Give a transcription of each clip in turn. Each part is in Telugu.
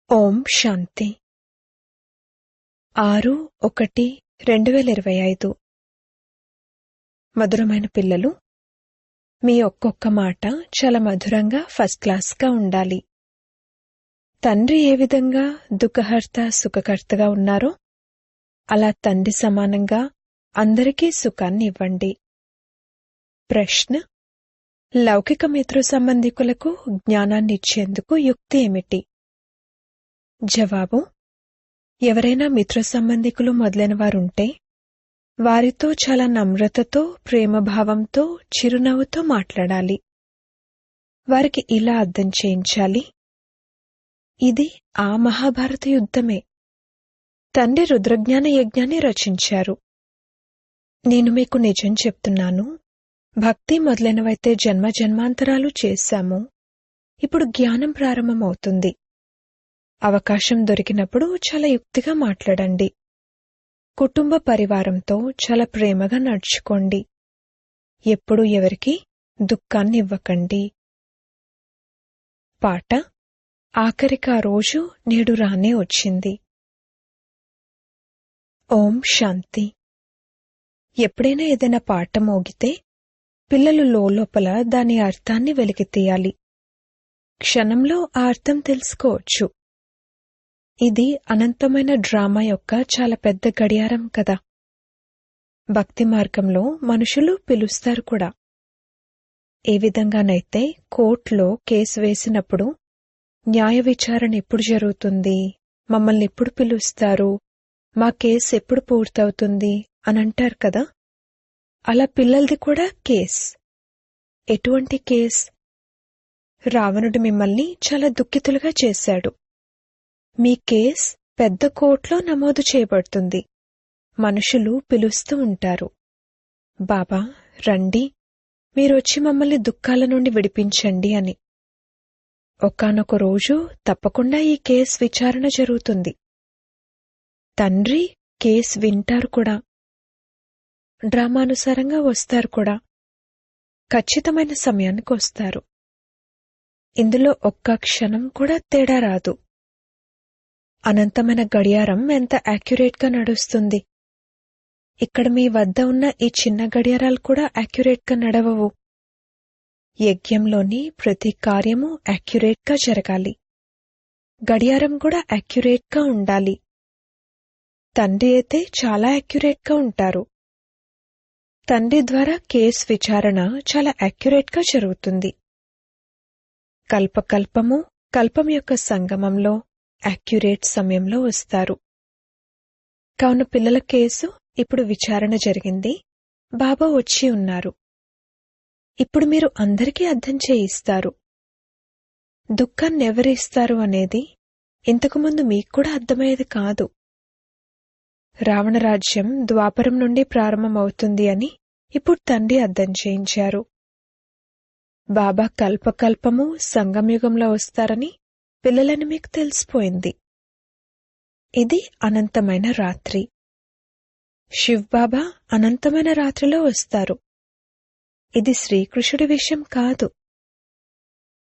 ఓం శాంతి 6/1/2025 మధురమైన పిల్లలు, మీ ఒక్కొక్క మాట చాలా మధురంగా ఫస్ట్ క్లాస్గా ఉండాలి. తండ్రి ఏ విధంగా దుఃఖహర్త సుఖకర్తగా ఉన్నారో అలా తండ్రి సమానంగా అందరికీ సుఖాన్ని ఇవ్వండి. ప్రశ్న: లౌకిక మిత్ర సంబంధికులకు జ్ఞానాన్ని ఇచ్చేందుకు యుక్తి ఏమిటి? జవాబు: ఎవరైనా మిత్ర సంబంధికులు మొదలైన వారుంటే వారితో చాలా నమ్రతతో, ప్రేమభావంతో, చిరునవ్వుతో మాట్లాడాలి. వారికి ఇలా అర్థం చేయించాలి: ఇది ఆ మహాభారత యుద్ధమే. తండ్రి రుద్రజ్ఞాన యజ్ఞాన్ని రచించారు. నేను మీకు నిజం చెప్తున్నాను, భక్తి మొదలైనవైతే జన్మ జన్మాంతరాలు చేశాము. ఇప్పుడు జ్ఞానం ప్రారంభమవుతుంది. అవకాశం దొరికినప్పుడు చాలా యుక్తిగా మాట్లాడండి. కుటుంబ పరివారంతో చాలా ప్రేమగా నడుచుకోండి. ఎప్పుడూ ఎవరికి దుఃఖాన్ని ఇవ్వకండి. పాట: ఆఖరికా రోజు నేడు రానే వచ్చింది. ఓం శాంతి. ఎప్పుడైనా ఏదైనా పాట మోగితే పిల్లలు లోపల దాని అర్థాన్ని వెలికితీయాలి. క్షణంలో ఆ అర్థం తెలుసుకోవచ్చు. ఇది అనంతమైన డ్రామా యొక్క చాలా పెద్ద గడియారం కదా. భక్తి మార్గంలో మనుషులు పిలుస్తారు కూడా. ఏ విధంగానైతే కోర్టులో కేసు వేసినప్పుడు న్యాయ విచారణ ఎప్పుడు జరుగుతుంది, మమ్మల్ని ఎప్పుడు పిలుస్తారు, మా కేసు ఎప్పుడు పూర్తవుతుంది అని అంటారు కదా. అలా పిల్లలది కూడా కేస్. ఎటువంటి కేస్? రావణుడు మిమ్మల్ని చాలా దుఃఖితులుగా చేశాడు. మీ కేస్ పెద్ద కోర్టులో నమోదు చేయబడుతుంది. మనుషులు పిలుస్తూ ఉంటారు, బాబా రండి, మీరొచ్చి మమ్మల్ని దుఃఖాల నుండి విడిపించండి అని. ఒకానొక రోజు తప్పకుండా ఈ కేస్ విచారణ జరుగుతుంది. తండ్రి కేస్ వింటారు కూడా. డ్రామానుసారంగా వస్తారు కూడా. ఖచ్చితమైన సమయానికి వస్తారు. ఇందులో ఒక్క క్షణం కూడా తేడా రాదు. అనంతమైన గడియారం ఎంత యాక్యురేట్గా నడుస్తుంది. ఇక్కడ మీ వద్ద ఉన్న ఈ చిన్న గడియారాలు కూడా యాక్యురేట్గా నడవవు. యజ్ఞంలోని ప్రతి కార్యము యాక్యురేట్గా జరగాలి. గడియారం కూడా యాక్యురేట్గా ఉండాలి. తండ్రి అయితే చాలా యాక్యురేట్గా ఉంటారు. తండ్రి ద్వారా కేస్ విచారణ చాలా యాక్యురేట్గా జరుగుతుంది. కల్పకల్పము కల్పం యొక్క సంగమంలో యాక్యురేట్ సమయంలో వస్తారు. కావున పిల్లల కేసు ఇప్పుడు విచారణ జరిగింది. బాబా వచ్చి ఉన్నారు. ఇప్పుడు మీరు అందరికీ అర్థం చేయిస్తారు. దుఃఖాన్ని ఎవరిస్తారు అనేది ఇంతకుముందు మీకు కూడా అర్థమయ్యేది కాదు. రావణరాజ్యం ద్వాపరం నుండి ప్రారంభమవుతుంది అని ఇప్పుడు తండ్రి అర్థం చేయించారు. బాబా కల్పకల్పము సంగమయుగంలో వస్తారని పిల్లలని మీకు తెలిసిపోయింది. ఇది అనంతమైన రాత్రి. శివ్ బాబా అనంతమైన రాత్రిలో వస్తారు. ఇది శ్రీకృష్ణుడి విషయం కాదు.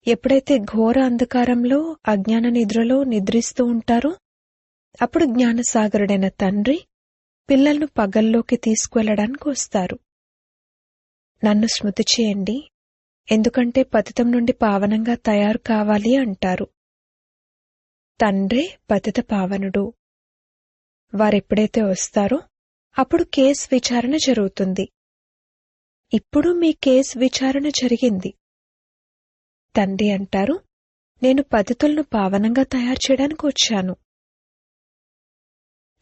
ఎప్పుడైతే ఘోర అంధకారంలో అజ్ఞాన నిద్రలో నిద్రిస్తూ ఉంటారో అప్పుడు జ్ఞానసాగరుడైన తండ్రి పిల్లలను పగల్లోకి తీసుకువెళ్లడానికి వస్తారు. నన్ను స్మృతి చేయండి, ఎందుకంటే పతితం నుండి పావనంగా తయారు కావాలి అంటారు. తండ్రే పతిత పావనుడు. వారెప్పుడైతే వస్తారో అప్పుడు కేస్ విచారణ జరుగుతుంది. ఇప్పుడు మీ కేస్ విచారణ జరిగింది. తండ్రి అంటారు, నేను పతితులను పావనంగా తయారు చేయడానికి వచ్చాను.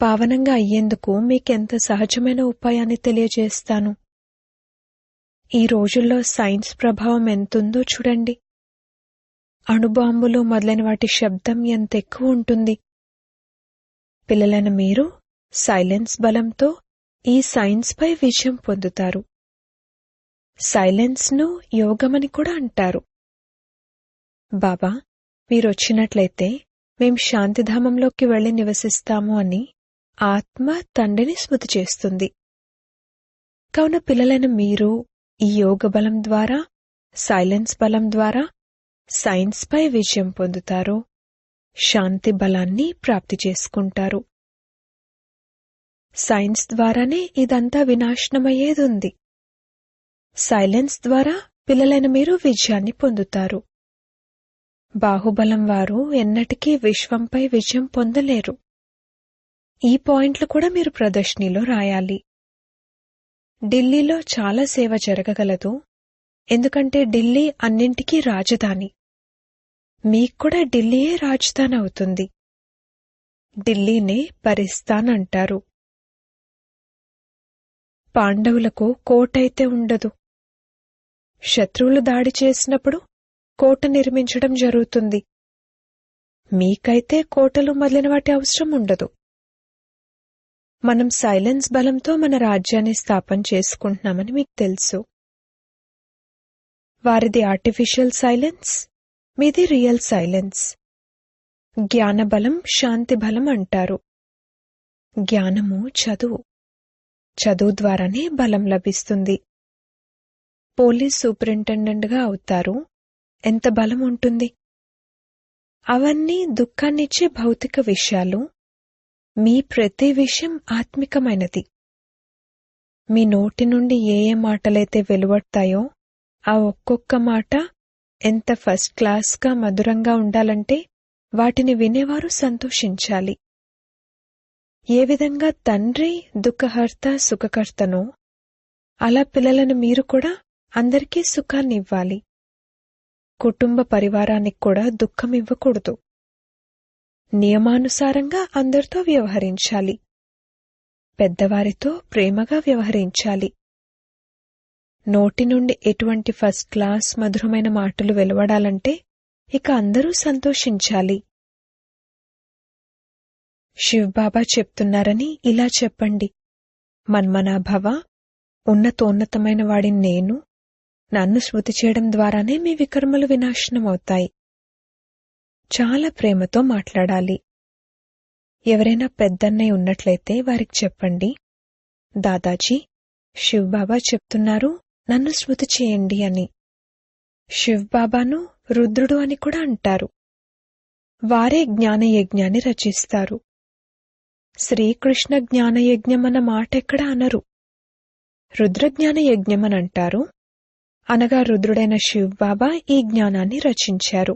పావనంగా అయ్యేందుకు మీకెంత సహజమైన ఉపాయాన్ని తెలియజేస్తాను. ఈ రోజుల్లో సైన్స్ ప్రభావం ఎంతుందో చూడండి. అణుబాంబులు మొదలైన వాటి శబ్దం ఎంత ఎక్కువ ఉంటుంది. పిల్లలైన మీరు సైలెన్స్ బలంతో ఈ సైన్స్పై విజయం పొందుతారు. సైలెన్స్ను యోగమని కూడా అంటారు. బాబా మీరొచ్చినట్లయితే మేం శాంతిధామంలోకి వెళ్లి నివసిస్తాము అని ఆత్మ తండ్రిని స్మృతి చేస్తుంది. కావున పిల్లలైన మీరు ఈ యోగ బలం ద్వారా, సైలెన్స్ బలం ద్వారా సైన్స్పై విజయం పొందుతారు. శాంతి బలాన్ని ప్రాప్తి చేసుకుంటారు. సైన్స్ ద్వారానే ఇదంతా వినాశనమయ్యేదుంది. సైలెన్స్ ద్వారా పిల్లలైన మీరు విజయాన్ని పొందుతారు. బాహుబలం వారు ఎన్నటికీ విశ్వంపై విజయం పొందలేరు. ఈ పాయింట్లు కూడా మీరు ప్రదర్శనలో రాయాలి. ఢిల్లీలో చాలా సేవ జరగగలదు, ఎందుకంటే ఢిల్లీ అన్నింటికీ రాజధాని. మీకు కూడా ఢిల్లీయే రాజధాని అవుతుంది. ఢిల్లీనే పరిస్థాన్ అంటారు. పాండవులకు కోటైతే ఉండదు. శత్రువులు దాడి చేసినప్పుడు కోట నిర్మించడం జరుగుతుంది. మీకైతే కోటలు మొదలైన వాటి అవసరం ఉండదు. మనం సైలెన్స్ బలంతో మన రాజ్యాన్ని స్థాపన చేసుకుంటున్నామని మీకు తెలుసు. వారిది ఆర్టిఫిషియల్ సైలెన్స్, మీది రియల్ సైలెన్స్. జ్ఞానబలం, శాంతి బలం అంటారు. జ్ఞానము చదువు. చదువు ద్వారానే బలం లభిస్తుంది. పోలీస్ సూపరింటెండెంట్గా అవుతారు. ఎంత బలం ఉంటుంది? అవన్నీ దుఃఖాన్నిచ్చే భౌతిక విషయాలు. మీ ప్రతి విషయం ఆత్మికమైనది. మీ నోటి నుండి ఏ ఏ మాటలైతే వెలువడతాయో ఆ ఒక్కొక్క మాట ఎంత ఫస్ట్ క్లాస్గా మధురంగా ఉండాలంటే వాటిని వినేవారు సంతోషించాలి. ఏ విధంగా తండ్రి దుఃఖహర్త సుఖకర్తనో అలా పిల్లలను మీరు కూడా అందరికీ సుఖాన్ని ఇవ్వాలి. కుటుంబ పరివారానికి కూడా దుఃఖం ఇవ్వకూడదు. నియమానుసారంగా అందరితో వ్యవహరించాలి. పెద్దవారితో ప్రేమగా వ్యవహరించాలి. నోటి నుండి ఎటువంటి ఫస్ట్ క్లాస్ మధురమైన మాటలు వెలువడాలంటే ఇక అందరూ సంతోషించాలి. శివబాబా చెప్తున్నారని ఇలా చెప్పండి. మన్మనాభవ, ఉన్నతోన్నతమైన వాడిని నేను, నన్ను స్మృతి చేయడం ద్వారానే మీ వికర్మలు వినాశనమవుతాయి. చాలా ప్రేమతో మాట్లాడాలి. ఎవరైనా పెద్దన్నయ్య ఉన్నట్లయితే వారికి చెప్పండి, దాదాజీ శివబాబా చెప్తున్నారు నన్ను స్మృతి చేయండి అని. శివబాబాను రుద్రుడు అని కూడా అంటారు. వారే జ్ఞానయజ్ఞాన్ని రచిస్తారు. శ్రీకృష్ణ జ్ఞానయజ్ఞం అన్న మాట ఎక్కడ అనరు. రుద్రజ్ఞాన యజ్ఞం అని అంటారు. అనగా రుద్రుడైన శివబాబా ఈ జ్ఞానాన్ని రచించారు.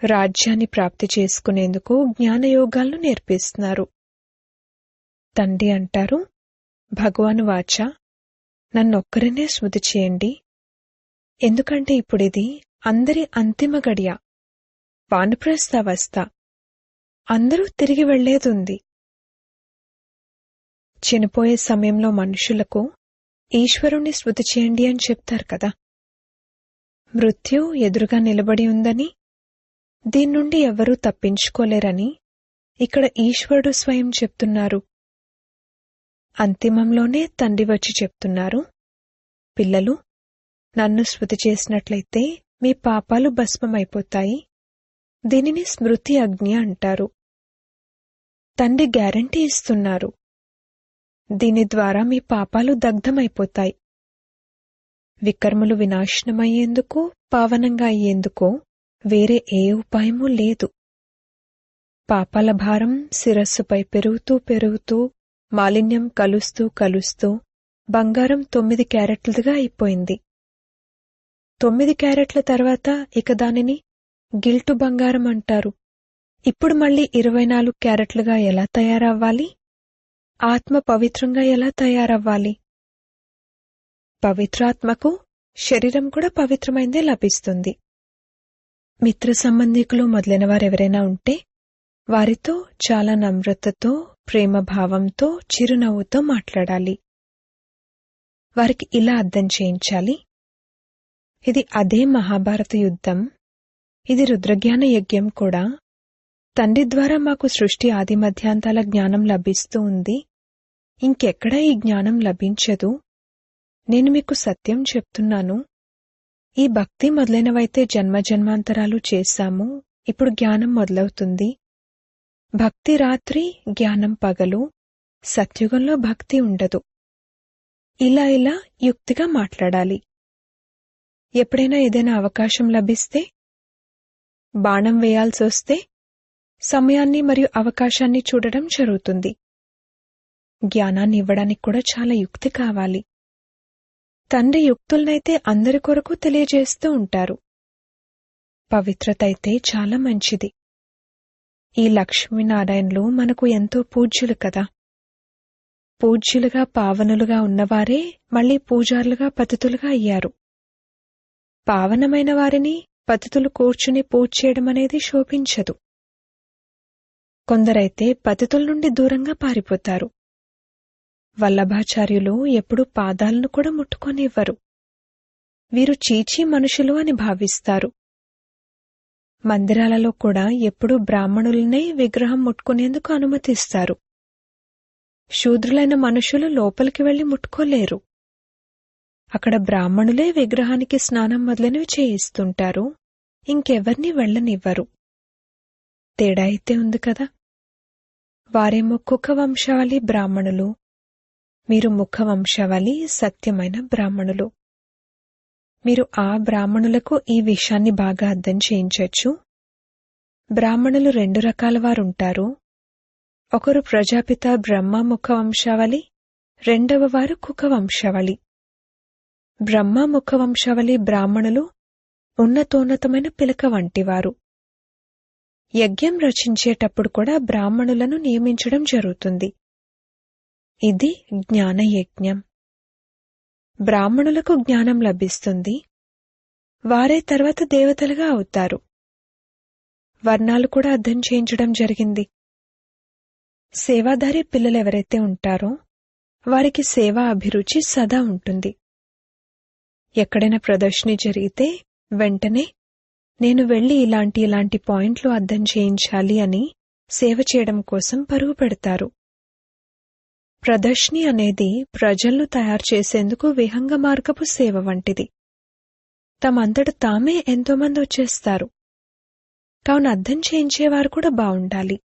రాజ్యాన్ని ప్రాప్తి చేసుకునేందుకు జ్ఞానయోగాలను నేర్పిస్తున్నారు. తండ్రి అంటారు, భగవాను వాచ, నన్నొక్కరినే స్మృతి చేయండి. ఎందుకంటే ఇప్పుడిది అందరి అంతిమ గడియ, వానప్రస్థావస్థ. అందరూ తిరిగి వెళ్లేదుంది. చనిపోయే సమయంలో మనుషులకు ఈశ్వరుణ్ణి స్మృతి చేయండి అని చెప్తారు కదా. మృత్యు ఎదురుగా నిలబడి ఉందని, దీని నుండి ఎవరూ తప్పించుకోలేరని ఇక్కడ ఈశ్వరుడు స్వయం చెప్తున్నారు. అంతిమంలోనే తండ్రి వచ్చి చెప్తున్నారు, పిల్లలు నన్ను స్మృతి చేసినట్లయితే మీ పాపాలు భస్మమైపోతాయి. దీనిని స్మృతి అగ్ని అంటారు. తండ్రి గ్యారంటీ ఇస్తున్నారు. దీని ద్వారా మీ పాపాలు దగ్ధమైపోతాయి. వికర్మలు వినాశనమయ్యేందుకు, పావనంగా అయ్యేందుకు వేరే ఏ ఉపాయమూ లేదు. పాపాల భారం శిరస్సుపై పెరుగుతూ పెరుగుతూ, మాలిన్యం కలుస్తూ కలుస్తూ బంగారం 9 క్యారెట్లుగా అయిపోయింది. 9 క్యారెట్ల తర్వాత ఇక దానిని గిల్టు బంగారం అంటారు. ఇప్పుడు మళ్ళీ 24 క్యారెట్లుగా ఎలా తయారవ్వాలి? ఆత్మ పవిత్రంగా ఎలా తయారవ్వాలి? పవిత్రాత్మకు శరీరం కూడా పవిత్రమైందే లభిస్తుంది. మిత్ర సంబంధికులు మొదలైన వారెవరైనా ఉంటే వారితో చాలా నమ్రతతో, ప్రేమ భావంతో, చిరునవ్వుతో మాట్లాడాలి. వారికి ఇలా అర్థం చేయించాలి, ఇది అదే మహాభారత యుద్ధం, ఇది రుద్రజ్ఞాన యజ్ఞం కూడా. తండ్రి ద్వారా మాకు సృష్టి ఆది మధ్యాంతాల జ్ఞానం లభిస్తూ ఉంది. ఇంకెక్కడా ఈ జ్ఞానం లభించదు. నేను మీకు సత్యం చెప్తున్నాను. ఈ భక్తి మొదలైనవైతే జన్మజన్మాంతరాలు చేశాము. ఇప్పుడు జ్ఞానం మొదలవుతుంది. భక్తి రాత్రి, జ్ఞానం పగలు. సత్యుగంలో భక్తి ఉండదు. ఇలా ఇలా యుక్తిగా మాట్లాడాలి. ఎప్పుడైనా ఏదైనా అవకాశం లభిస్తే, బాణం వేయాల్సొస్తే సమయాన్ని మరియు అవకాశాన్ని చూడడం జరుగుతుంది. జ్ఞానాన్ని ఇవ్వడానికి కూడా చాలా యుక్తి కావాలి. తండ్రి యుక్తులనైతే అందరి కొరకు తెలియజేస్తూ ఉంటారు. పవిత్రత అయితే చాలా మంచిది. ఈ లక్ష్మీనారాయణులు మనకు ఎంతో పూజ్యులు కదా. పూజ్యులుగా పావనులుగా ఉన్నవారే మళ్లీ పూజారులుగా పతితులుగా అయ్యారు. పావనమైన వారిని పతితులు కూర్చుని పూజ చేయడమనేది శోభించదు. కొందరైతే పతితుల నుండి దూరంగా పారిపోతారు. వల్లభాచార్యులు ఎప్పుడూ పాదాలను కూడా ముట్టుకొనివ్వరు. వీరు చీచీ మనుషులు అని భావిస్తారు. మందిరాలలో కూడా ఎప్పుడూ బ్రాహ్మణులనే విగ్రహం ముట్టుకునేందుకు అనుమతిస్తారు. శూద్రులైన మనుషులు లోపలికి వెళ్లి ముట్టుకోలేరు. అక్కడ బ్రాహ్మణులే విగ్రహానికి స్నానం మొదలైనవి చేయిస్తుంటారు. ఇంకెవర్నీ వెళ్లనివ్వరు. తేడా అయితే ఉంది కదా. వారేమో కుక వంశావళి బ్రాహ్మణులు, మీరు ముఖ వంశావళి సత్యమైన బ్రాహ్మణులు. మీరు ఆ బ్రాహ్మణులకు ఈ విషయాన్ని బాగా అర్థం చేయించొచ్చు. బ్రాహ్మణులు 2 రకాల వారుంటారు. ఒకరు ప్రజాపిత బ్రహ్మ ముఖ వంశావళి, రెండవ వారు కుక వంశావళి. బ్రహ్మ ముఖ వంశావళి బ్రాహ్మణులు ఉన్నతోన్నతమైన పిలక వంటివారు. యజ్ఞం రచించేటప్పుడు కూడా బ్రాహ్మణులను నియమించడం జరుగుతుంది. ఇది జ్ఞానయజ్ఞం. బ్రాహ్మణులకు జ్ఞానం లభిస్తుంది. వారే తర్వాత దేవతలుగా అవుతారు. వర్ణాలు కూడా అర్థం చేయించడం జరిగింది. సేవాదారి పిల్లలెవరైతే ఉంటారో వారికి సేవా అభిరుచి సదా ఉంటుంది. ఎక్కడైనా ప్రదర్శన జరిగితే వెంటనే నేను వెళ్లి ఇలాంటి పాయింట్లు అర్థం చేయించాలి అని సేవ చేయడం కోసం పరుగు పెడతారు. ప్రదర్శని అనేది ప్రజలను తయారు చేసేందుకు విహంగ మార్గపు సేవ వంటిది. తమంతట తామే ఎంతోమంది వచ్చేస్తారు. కావున అర్థం చేయించేవారు కూడా బావుండాలి.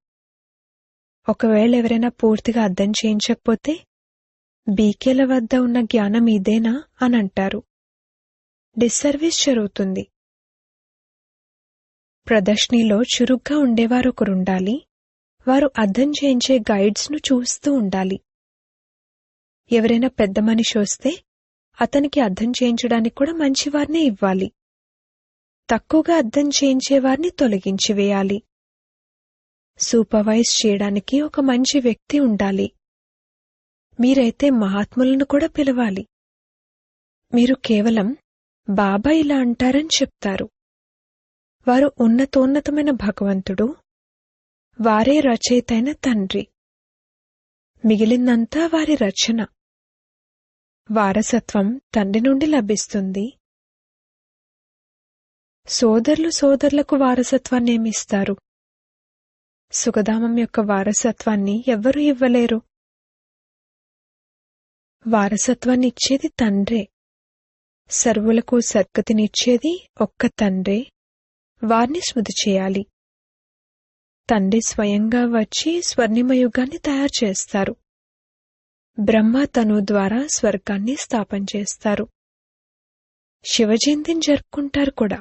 ఒకవేళ ఎవరైనా పూర్తిగా అర్థం చేయించకపోతే బీకేల వద్ద ఉన్న జ్ఞానం ఇదేనా అని అంటారు. డిస్సర్వీస్ జరుగుతుంది. ప్రదర్శనలో చురుగ్గా ఉండేవారొకరుండాలి. వారు అర్థం చేయించే గైడ్స్ను చూస్తూ ఉండాలి. ఎవరైనా పెద్ద మనిషి వస్తే అతనికి అర్థం చేయించడానికి కూడా మంచివారినే ఇవ్వాలి. తక్కువగా అర్థం చేయించేవారిని తొలగించివేయాలి. సూపర్వైజ్ చేయడానికి ఒక మంచి వ్యక్తి ఉండాలి. మీరైతే మహాత్ములను కూడా పిలవాలి. మీరు కేవలం బాబా ఇలా అంటారని చెప్తారు. వారు ఉన్నతోన్నతమైన భగవంతుడు, వారే రచయితైన తండ్రి. మిగిలిందంతా వారి రచన. వారసత్వం తండ్రి నుండి లభిస్తుంది. సోదరులు సోదరులకు వారసత్వాన్నేమిస్తారు? సుఖధామం యొక్క వారసత్వాన్ని ఎవ్వరూ ఇవ్వలేరు. వారసత్వాన్నిచ్చేది తండ్రే. సర్వులకు సద్గతినిచ్చేది ఒక్క తండ్రే. వారిని స్మృతి చేయాలి. తండ్రి స్వయంగా వచ్చి స్వర్ణిమయుగాన్ని తయారు చేస్తారు. బ్రహ్మ తను ద్వారా స్వర్గాన్ని స్థాపన చేస్తారు. శివజయంతిని జరుపుకుంటారు కూడా.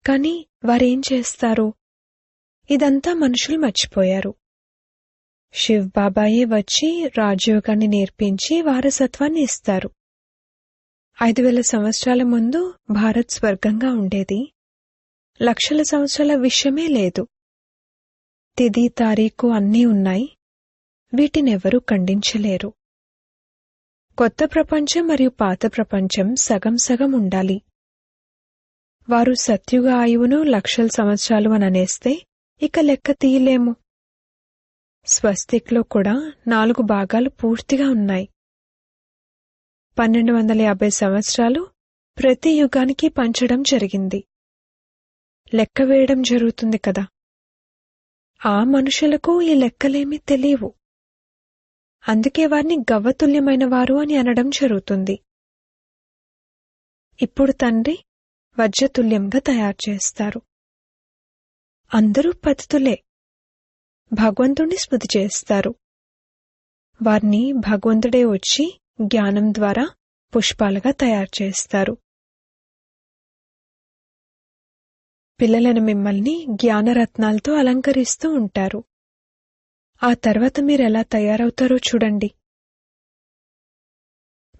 కాని వారేం చేస్తారు? ఇదంతా మనుషులు మర్చిపోయారు. శివ్ బాబాయే వచ్చి రాజయోగాన్ని నేర్పించి వారసత్వాన్ని ఇస్తారు. 5000 సంవత్సరాల ముందు భారత్ స్వర్గంగా ఉండేది. లక్షల సంవత్సరాల విషయమే లేదు. తిథి తారీఖు అన్నీ ఉన్నాయి. వీటినెవరూ ఖండించలేరు. కొత్త ప్రపంచం మరియు పాత ప్రపంచం సగం సగం ఉండాలి. వారు సత్యుగ ఆయువును లక్షల సంవత్సరాలు అని అనేస్తే ఇక లెక్క తీయలేము. స్వస్తిక్లో కూడా 4 భాగాలు పూర్తిగా ఉన్నాయి. 1250 సంవత్సరాలు ప్రతి యుగానికి పంచడం జరిగింది. లెక్క వేయడం జరుగుతుంది కదా. ఆ మనుషులకు ఈ లెక్కలేమీ తెలియవు. అందుకే వారిని గవ్వతుల్యమైన వారు అని అనడం జరుగుతుంది. ఇప్పుడు తండ్రి వజ్రతుల్యంగా తయారు చేస్తారు. అందరూ పతితులే. భగవంతుణ్ణి స్మృతి చేస్తారు. వారిని భగవంతుడే వచ్చి జ్ఞానం ద్వారా పుష్పాలుగా తయారు చేస్తారు. పిల్లలను మిమ్మల్ని జ్ఞానరత్నాలతో అలంకరిస్తూ ఉంటారు. ఆ తర్వాత మీరెలా తయారవుతారో చూడండి.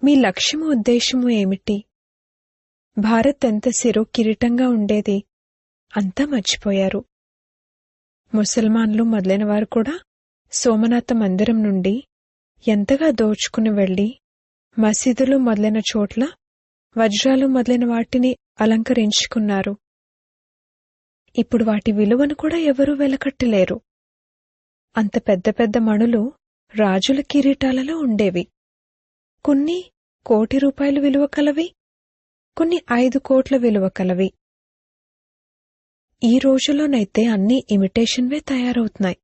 మీ లక్ష్యము ఉద్దేశము ఏమిటి? భారత్ ఎంత శిరో కిరీటంగా ఉండేది, అంతా మర్చిపోయారు. ముసల్మాన్లు మొదలైన వారు కూడా సోమనాథ మందిరం నుండి ఎంతగా దోచుకుని వెళ్లి మసీదులు మొదలైన చోట్ల వజ్రాలు మొదలైన వాటిని అలంకరించుకున్నారు. ఇప్పుడు వాటి విలువను కూడా ఎవరూ వెలకట్టలేరు. అంత పెద్ద పెద్ద మణులు రాజుల కిరీటాలలో ఉండేవి. కొన్ని 1 కోటి రూపాయలు విలువ కలవి, కొన్ని 5 కోట్ల విలువ కలవి. ఈ రోజులోనైతే అన్నీ ఇమిటేషన్వే తయారవుతున్నాయి.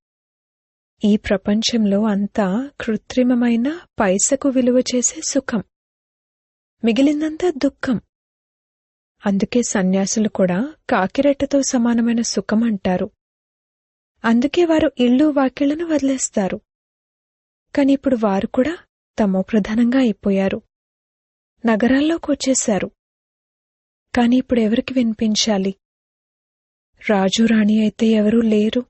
ఈ ప్రపంచంలో అంతా కృత్రిమమైన పైసకు విలువ చేసే సుఖం, మిగిలిందంతా దుఃఖం. అందుకే సన్యాసులు కూడా కాకిరెట్టతో సమానమైన సుఖం అంటారు. అందుకే వారు ఇళ్ళు వాకిళ్లను వదిలేస్తారు. కాని ఇప్పుడు వారు కూడా తమోప్రధానంగా అయిపోయారు. నగరాల్లోకి వచ్చేశారు. కాని ఇప్పుడు ఎవరికి వినిపించాలి? రాజు రాణి అయితే ఎవరూ లేరు.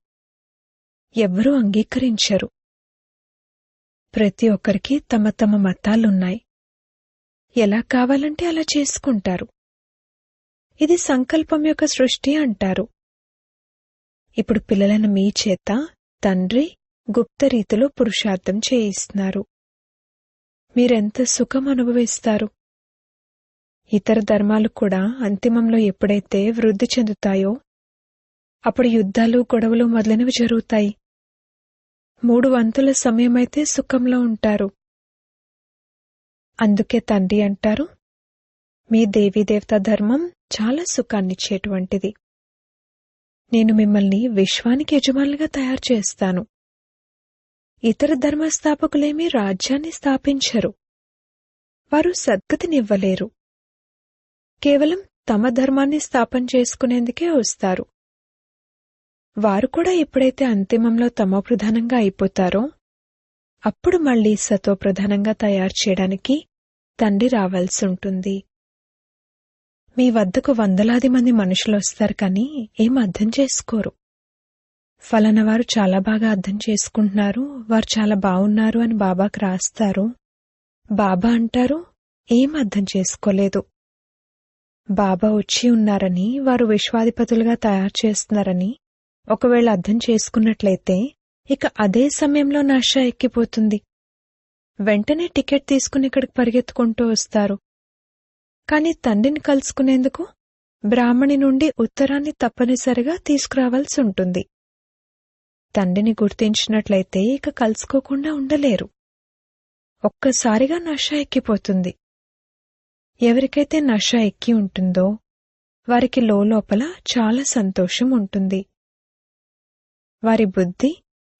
ఎవ్వరూ అంగీకరించరు. ప్రతి ఒక్కరికి తమ తమ మతాలున్నాయి. ఎలా కావాలంటే అలా చేసుకుంటారు. ఇది సంకల్పం యొక్క సృష్టి అంటారు. ఇప్పుడు పిల్లలను మీ చేత తండ్రి గుప్త రీతిలో పురుషార్థం చేయిస్తున్నారు. మీరెంత సుఖం అనుభవిస్తారు. ఇతర ధర్మాలు కూడా అంతిమంలో ఎప్పుడైతే వృద్ధి చెందుతాయో అప్పుడు యుద్ధాలు, గొడవలు మొదలైనవి జరుగుతాయి. 3 వంతుల సమయమైతే సుఖంలో ఉంటారు. అందుకే తండ్రి అంటారు, మీ దేవీదేవతా ధర్మం చాలా సుఖాన్నిచ్చేటువంటిది. నేను మిమ్మల్ని విశ్వానికి యజమానులుగా తయారు చేస్తాను. ఇతర ధర్మస్థాపకులేమీ రాజ్యాన్ని స్థాపించరు. వారు సద్గతినివ్వలేరు. కేవలం తమ ధర్మాన్ని స్థాపన చేసుకునేందుకే వస్తారు. వారు కూడా ఎప్పుడైతే అంతిమంలో తమోప్రధానంగా అయిపోతారో అప్పుడు మళ్లీ సతోప్రధానంగా తయారు చేయడానికి తండ్రి రావాల్సి ఉంటుంది. మీ వద్దకు వందలాది మంది మనుషులొస్తారు కానీ ఏం అర్థం చేసుకోరు. ఫలానా వారు చాలా బాగా అర్థం చేసుకుంటున్నారు, వారు చాలా బావున్నారు అని బాబాకు రాస్తారు. బాబా అంటారు, ఏం అర్థం చేసుకోలేదు. బాబా వచ్చి ఉన్నారని, వారు విశ్వాధిపతులుగా తయారు చేస్తున్నారని ఒకవేళ అర్థం చేసుకున్నట్లయితే ఇక అదే సమయంలో నష ఎక్కిపోతుంది. వెంటనే టికెట్ తీసుకుని ఇక్కడికి పరిగెత్తుకుంటూ వస్తారు. కాని తండ్రిని కలుసుకునేందుకు బ్రాహ్మణి నుండి ఉత్తరాన్ని తప్పనిసరిగా తీసుకురావాల్సి ఉంటుంది. తండ్రిని గుర్తించినట్లయితే ఇక కలుసుకోకుండా ఉండలేరు. ఒక్కసారిగా నష ఎక్కిపోతుంది. ఎవరికైతే నష ఎక్కి ఉంటుందో వారికి లోపల చాలా సంతోషం ఉంటుంది. వారి బుద్ధి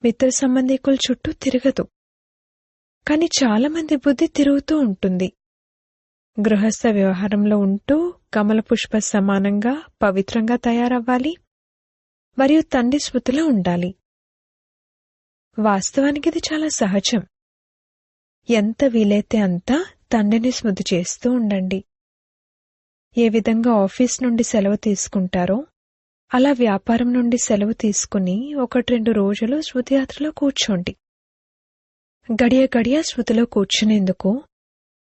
మిత్ర సంబంధీకుల చుట్టూ తిరగదు. కాని చాలామంది బుద్ధి తిరుగుతూ ఉంటుంది. గృహస్థ వ్యవహారంలో ఉంటూ కమల పుష్ప సమానంగా పవిత్రంగా తయారవ్వాలి మరియు తండ్రి స్మృతిలో ఉండాలి. వాస్తవానికి ఇది చాలా సహజం. ఎంత వీలైతే అంతా తండ్రిని స్మృతి చేస్తూ ఉండండి. ఏ విధంగా ఆఫీస్ నుండి సెలవు తీసుకుంటారో అలా వ్యాపారం నుండి సెలవు తీసుకుని 1-2 రోజులు స్మృతియాత్రలో కూర్చోండి. గడియ గడియ స్మృతిలో కూర్చునేందుకు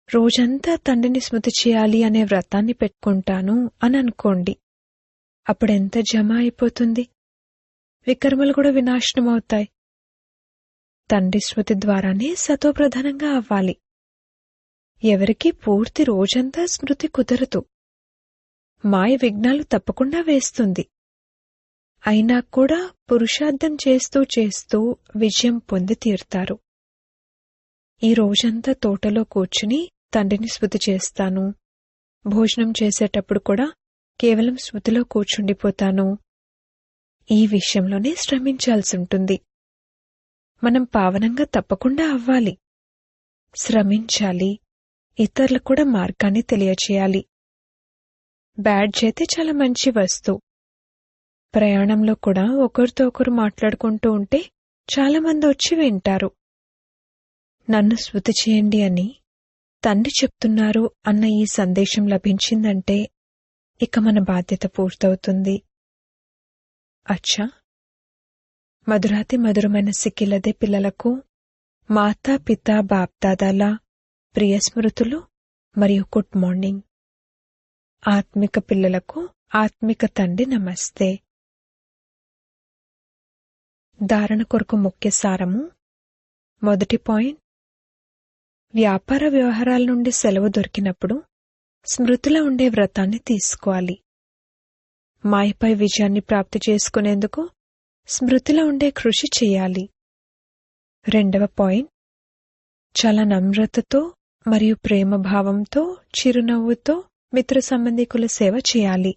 రోజంతా తండ్రిని స్మృతి చేయాలి అనే వ్రతాన్ని పెట్టుకుంటాను అని అనుకోండి. అప్పుడెంత జమ అయిపోతుంది. వికర్మలు కూడా వినాశనమవుతాయి. తండ్రి స్మృతి ద్వారానే సతోప్రధానంగా అవ్వాలి. ఎవరికీ పూర్తి రోజంతా స్మృతి కుదరదు. మాయ విఘ్నాలు తప్పకుండా వేస్తుంది. అయినా కూడా పురుషార్థం చేస్తూ చేస్తూ విజయం పొంది తీరుతారు. ఈ రోజంతా తోటలో కూర్చుని తండ్రిని స్మృతి చేస్తాను, భోజనం చేసేటప్పుడు కూడా కేవలం స్మృతిలో కూర్చుండిపోతాను. ఈ విషయంలోనే శ్రమించాల్సుంటుంది. మనం పావనంగా తప్పకుండా అవ్వాలి. శ్రమించాలి. ఇతరులకు కూడా మార్గాన్ని తెలియచేయాలి. బ్యాడ్జ్ అయితే చాలా మంచి వస్తువు. ప్రయాణంలో కూడా ఒకరితో ఒకరు మాట్లాడుకుంటూ ఉంటే చాలామంది వచ్చి వింటారు. నన్ను స్మృతి చేయండి అని తండ్రి చెప్తున్నారు అన్న ఈ సందేశం లభించిందంటే ఇక మన బాధ్యత పూర్తవుతుంది. అచ్చా, మధురాతి మధురమైన సిక్కిలదే పిల్లలకు మాతా పితా బాప్దాదాల ప్రియ స్మృతులు మరియు గుడ్ మార్నింగ్. ఆత్మిక పిల్లలకు ఆత్మిక తండ్రి నమస్తే. ధారణ కొరకు ముఖ్య సారము. మొదటి పాయింట్, వ్యాపార వ్యవహారాల నుండి సెలవు దొరికినప్పుడు స్మృతిలో ఉండే వ్రతాన్ని తీసుకోవాలి. మాయపై విజయాన్ని ప్రాప్తి చేసుకునేందుకు స్మృతిలో ఉండే కృషి చేయాలి. రెండవ పాయింట్, చాలా నమ్రతతో మరియు ప్రేమభావంతో చిరునవ్వుతో మిత్ర సంబంధికుల సేవ చేయాలి.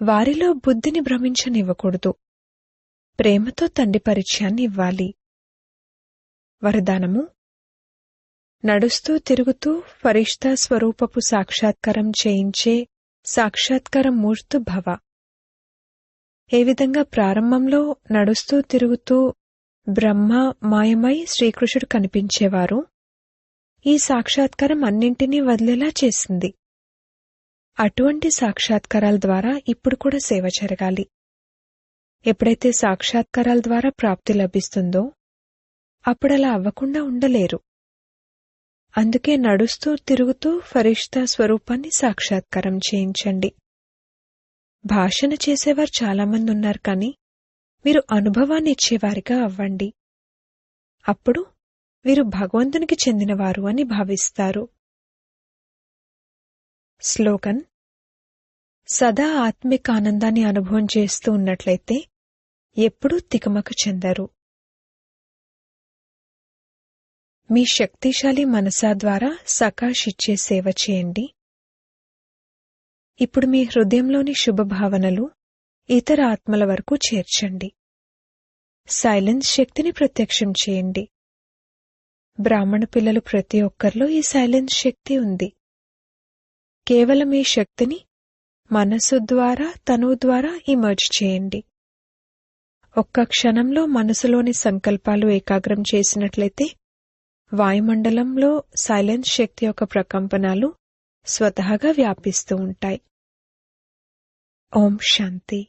వారిలో బుద్ధిని భ్రమించనివ్వకూడదు. ప్రేమతో తండ్రి పరిచయాన్ని ఇవ్వాలి. వరదానము. నడుస్తూ తిరుగుతూ ఫరిష్తా స్వరూపపు సాక్షాత్కారం చేయించే సాక్షాత్కారం మూర్తు భవ. ఏ విధంగా ప్రారంభంలో నడుస్తూ తిరుగుతూ బ్రహ్మ మాయమై శ్రీకృష్ణుడు కనిపించేవారు, ఈ సాక్షాత్కారం అన్నింటినీ వదిలేలా చేసింది. అటువంటి సాక్షాత్కారాల ద్వారా ఇప్పుడు కూడా సేవ జరగాలి. ఎప్పుడైతే సాక్షాత్కారాల ద్వారా ప్రాప్తి లభిస్తుందో అప్పుడలా అవ్వకుండా ఉండలేరు. అందుకే నడుస్తూ తిరుగుతూ ఫరిష్తా స్వరూపాన్ని సాక్షాత్కారం చేయించండి. భాషణ చేసేవారు చాలామంది ఉన్నారు, కానీ మీరు అనుభవాన్ని ఇచ్చేవారిగా అవ్వండి. అప్పుడు వీరు భగవంతునికి చెందినవారు అని భావిస్తారు. స్లోగన్. సదా ఆత్మిక ఆనందాన్ని అనుభవం చేస్తూ ఉన్నట్లయితే ఎప్పుడూ తికమక చెందరు. మీ శక్తిశాలి మనసా ద్వారా సకాష్ ఇచ్చే సేవ చేయండి. ఇప్పుడు మీ హృదయంలోని శుభభావనలు ఇతర ఆత్మల వరకు చేర్చండి. సైలెన్స్ శక్తిని ప్రత్యక్షం చేయండి. బ్రాహ్మణ పిల్లలు ప్రతి ఒక్కరిలో ఈ సైలెన్స్ శక్తి ఉంది. కేవలం ఈ శక్తిని మనసు ద్వారా తనువు ద్వారా ఇమర్జ్ చేయండి. ఒక్క క్షణంలో మనసులోని సంకల్పాలు ఏకాగ్రం చేసినట్లయితే వాయుమండలంలో సైలెన్స్ శక్తి యొక్క ప్రకంపనాలు స్వతహాగా వ్యాపిస్తూ ఉంటాయి. ఓం శాంతి.